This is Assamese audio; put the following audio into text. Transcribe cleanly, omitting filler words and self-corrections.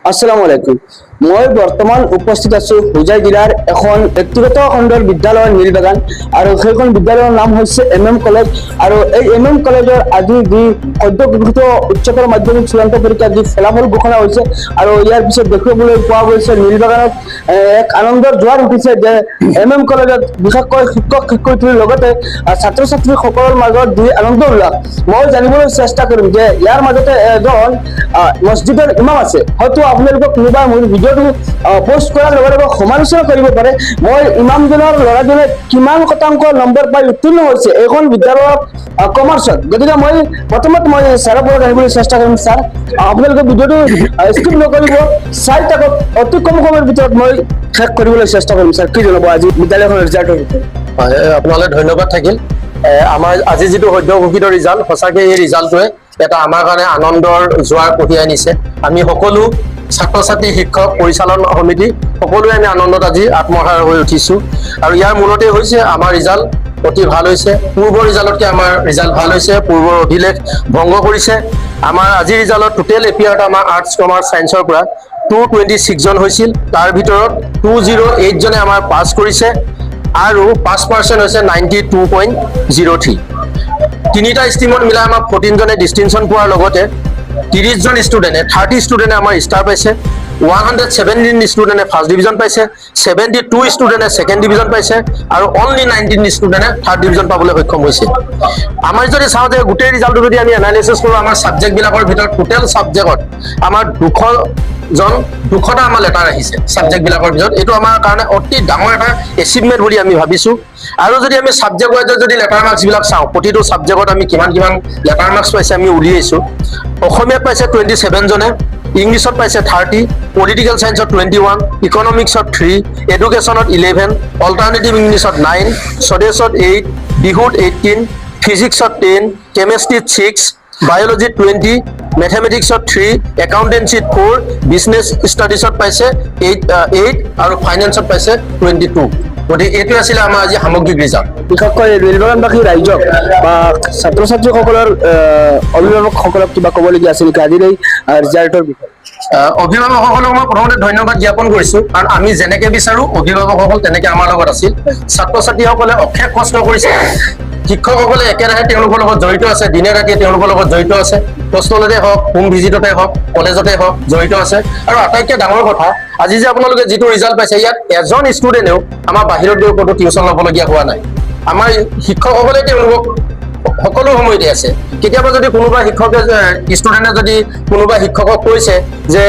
আসসালামু আলাইকুম। মই বৰ্তমান উপস্থিত আছো হোজাই জিলাৰ এখন ব্যক্তিগত খণ্ডৰ বিদ্যালয় নীলবাগান আৰু সেইখন বিদ্যালয়ৰ নাম হৈছে কলেজ আৰু এই কলেজৰ আজি যি সদ্য ঘোষিত উচ্চতৰ মাধ্যমিক চূড়ান্ত পৰীক্ষাৰ যি ফলাফল ঘোষণা হৈছে আৰু ইয়াৰ পিছত দেখিবলৈ পোৱা গৈছে নীলবাগানত এক আনন্দৰ জোৱাৰ উঠিছে যে কলেজত বিশেষকৈ শিক্ষক শিক্ষয়িত্ৰীৰ লগতে ছাত্ৰ ছাত্ৰীসকলৰ মাজত যি আনন্দ উল্লাস মই জানিবলৈ চেষ্টা কৰিম যে ইয়াৰ মাজতে এজন মছজিদৰ ইমাম আছে, হয়তো আপোনালোকক কোনোবাই মোৰ ভিডিঅ'টো পোষ্ট কৰাৰ লগে লগে সমালোচনা কৰিব পাৰে মই ইমামজনৰ ল'ৰাজনে কিমান শতাংশ নম্বৰ পাই উত্তীৰ্ণ হৈছে এইখন বিদ্যালয়ত কমাৰ্চত। গতিকে মই প্ৰথমত মই ছাৰৰ পৰা জানিবলৈ চেষ্টা কৰিম। ছাৰ, আপোনালোকে ভিডিঅ'টো স্কিপ নকৰিব, চাই থাকক। অতি কম সময়ৰ ভিতৰত মই শেষ কৰিবলৈ চেষ্টা কৰিম। ছাৰ, কি জনাব আজি বিদ্যালয়খনৰ ৰিজাল্টৰ বিষয়ে? আপোনালৈ ধন্যবাদ থাকিল। আমাৰ আজি যিটো সদ্য ঘোষিত ৰিজাল্ট, সঁচাকৈ এই ৰিজাল্টটোৱে এটা আমাৰ কাৰণে আনন্দৰ জোৱাৰ কঢ়িয়াই আনিছে। আমি সকলো ছাত্ৰ ছাত্ৰী, শিক্ষক, পৰিচালন সমিতি সকলোৱে আমি আনন্দত আজি আত্মহাৰা হৈ উঠিছো। আৰু ইয়াৰ মূলতে হৈছে আমাৰ ৰিজাল্ট অতি ভাল হৈছে। পূৰ্বৰ ৰিজাল্টতকৈ আমাৰ ৰিজাল্ট ভাল হৈছে, পূৰ্বৰ অভিলেখ ভংগ কৰিছে। আমাৰ আজিৰ ৰিজাল্টত টোটেল এপিয়াৰত আমাৰ আৰ্টছ, কমাৰ্চ, ছায়েন্সৰ পৰা 226 জন হৈছিল। তাৰ ভিতৰত 208 জনে আমাৰ পাছ কৰিছে আৰু 5% হৈছে 92.03। তিনিটা ষ্ট্ৰীমত মিলাই আমাৰ 14 জনে ডিষ্টিংশ্যন পোৱাৰ লগতে 30 জন ষ্টুডেণ্টে 30 ষ্টুডেণ্টে আমাৰ ষ্টাৰ পাইছে, 117 ষ্টুডেণ্টে ফাৰ্ষ্ট ডিভিজন পাইছে, 72 ষ্টুডেণ্টে ছেকেণ্ড ডিভিজন পাইছে আৰু অনলি 19 ষ্টুডেণ্টে থাৰ্ড ডিভিজন পাবলৈ সক্ষম হৈছে। আমাৰ যদি চাওঁ যে গোটেই ৰিজাল্টটো যদি আমি এনালাইচিছ কৰোঁ, আমাৰ ছাবজেক্টবিলাকৰ ভিতৰত টোটেল ছাবজেক্টত আমাৰ 200টা আমাৰ লেটাৰ আহিছে ছাবজেক্টবিলাকৰ ভিতৰত। এইটো আমাৰ কাৰণে অতি ডাঙৰ এটা এচিভমেণ্ট বুলি আমি ভাবিছোঁ। আৰু যদি আমি ছাবজেক্ট ৱাইজত যদি লেটাৰ মাৰ্কছবিলাক চাওঁ, প্ৰতিটো ছাবজেক্টত আমি কিমান লেটাৰ মাৰ্কছ পাইছে আমি উলিয়াইছোঁ। অসমীয়াত পাইছে 27 জনে, ইংলিছত পাইছে 30, পলিটিকেল ছায়েন্সত 21, ইকনমিক্সত 3, এডুকেশ্যনত 11, অল্টাৰনেটিভ ইংলিছত 9, স্বদেশত 8, বিহুত 18, ফিজিক্সত 10, কেমেষ্ট্ৰিত 6, বায়'লজিত 20, মেথমেটিক্সত 3, একাউণ্টেঞ্চিত 4, বিজনেছ ষ্টাডিজত পাইছে 8 আৰু ফাইনেন্সত পাইছে 22। গতিকে এইটো আছিলে আমাৰ আজি সামগ্ৰিক ৰিজাল্ট। বিশেষকৈ নীলবাগানবাসী ৰাইজক বা ছাত্ৰ ছাত্ৰীসকলৰ অভিভাৱকসকলক কিবা ক'বলগীয়া আছিল নেকি আজিৰ এই ৰিজাল্টৰ বিষয়ে? অভিভাৱকসকলক মই প্ৰথমতে ধন্যবাদ জ্ঞাপন কৰিছোঁ, কাৰণ আমি যেনেকৈ বিচাৰোঁ অভিভাৱকসকল তেনেকৈ আমাৰ লগত আছিল। ছাত্ৰ ছাত্ৰীসকলে অশেষ কষ্ট কৰিছে, শিক্ষকসকলে একেৰাহে তেওঁলোকৰ লগত জড়িত আছে, দিনে ৰাতিয়ে তেওঁলোকৰ লগত জড়িত আছে, হোষ্টেলতে হওক, হোম ভিজিটতে হওক, কলেজতে হওক জড়িত আছে। আৰু আটাইতকৈ ডাঙৰ কথা, আজি যে আপোনালোকে যিটো ৰিজাল্ট পাইছে, ইয়াত এজন ষ্টুডেণ্টেও আমাৰ বাহিৰত গৈ ক'তো টিউশ্যন ল'বলগীয়া হোৱা নাই। আমাৰ শিক্ষকসকলে তেওঁলোকক সকলো সময়তে আছে। কেতিয়াবা যদি কোনোবা ষ্টুডেণ্টে যদি কোনোবা শিক্ষকক কৈছে যে